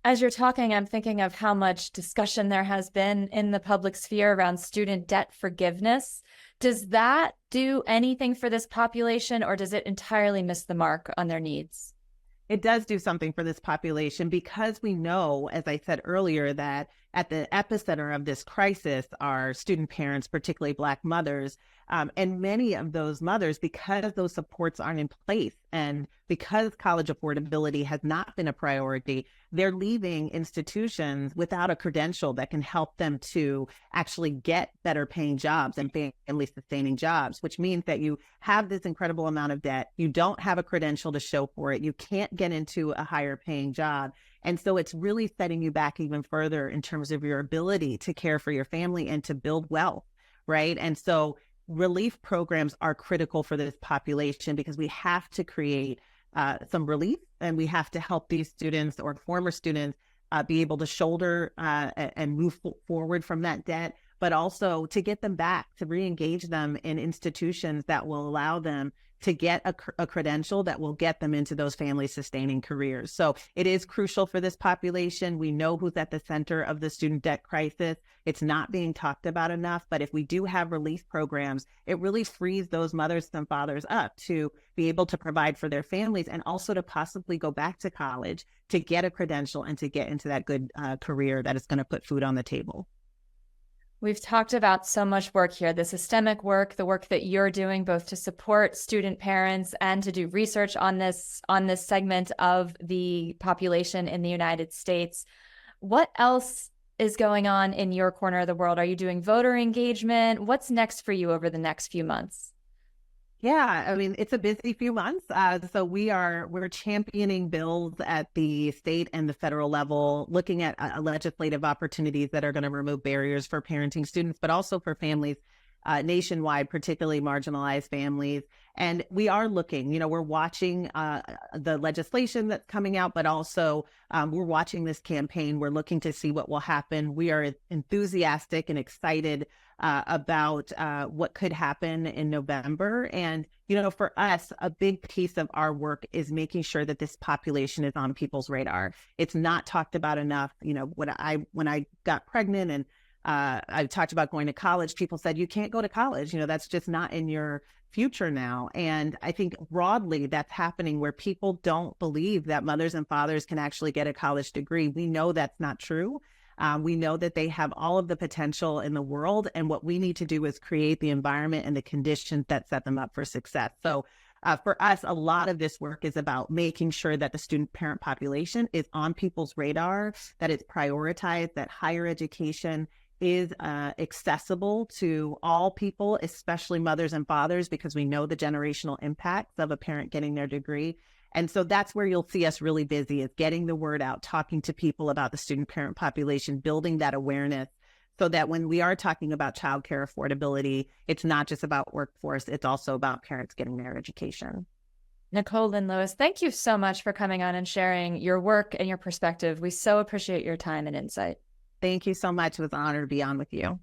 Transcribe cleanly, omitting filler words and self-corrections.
As you're talking, I'm thinking of how much discussion there has been in the public sphere around student debt forgiveness. Does that do anything for this population, or does it entirely miss the mark on their needs? It does do something for this population because we know, as I said earlier, that at the epicenter of this crisis are student parents, particularly Black mothers. And many of those mothers, because those supports aren't in place and because college affordability has not been a priority, they're leaving institutions without a credential that can help them to actually get better paying jobs and family sustaining jobs, which means that you have this incredible amount of debt. You don't have a credential to show for it. You can't get into a higher paying job. And so it's really setting you back even further in terms of your ability to care for your family and to build wealth, right? And so relief programs are critical for this population because we have to create some relief and we have to help these students or former students be able to shoulder and move forward from that debt, but also to get them back, to re-engage them in institutions that will allow them to get a credential that will get them into those family sustaining careers. So it is crucial for this population. We know who's at the center of the student debt crisis. It's not being talked about enough, but if we do have relief programs, it really frees those mothers and fathers up to be able to provide for their families and also to possibly go back to college to get a credential and to get into that good career that is going to put food on the table. We've talked about so much work here, the systemic work, the work that you're doing both to support student parents and to do research on this segment of the population in the United States. What else is going on in your corner of the world? Are you doing voter engagement? What's next for you over the next few months? Yeah, I mean, it's a busy few months. So we're championing bills at the state and the federal level, looking at legislative opportunities that are going to remove barriers for parenting students, but also for families nationwide, particularly marginalized families. And we are looking, we're watching the legislation that's coming out, but also we're watching this campaign. We're looking to see what will happen. We are enthusiastic and excited about what could happen in November. And, for us, a big piece of our work is making sure that this population is on people's radar. It's not talked about enough. When I got pregnant and I talked about going to college, people said, you can't go to college. That's just not in your future now. And I think broadly that's happening where people don't believe that mothers and fathers can actually get a college degree. We know that's not true. We know that they have all of the potential in the world. And what we need to do is create the environment and the conditions that set them up for success. So for us, a lot of this work is about making sure that the student parent population is on people's radar, that it's prioritized, that higher education is accessible to all people, especially mothers and fathers, because we know the generational impacts of a parent getting their degree. And so that's where you'll see us really busy, is getting the word out, talking to people about the student parent population, building that awareness so that when we are talking about childcare affordability, it's not just about workforce, it's also about parents getting their education. Nicole Lynn Lewis, thank you so much for coming on and sharing your work and your perspective. We so appreciate your time and insight. Thank you so much. It was an honor to be on with you.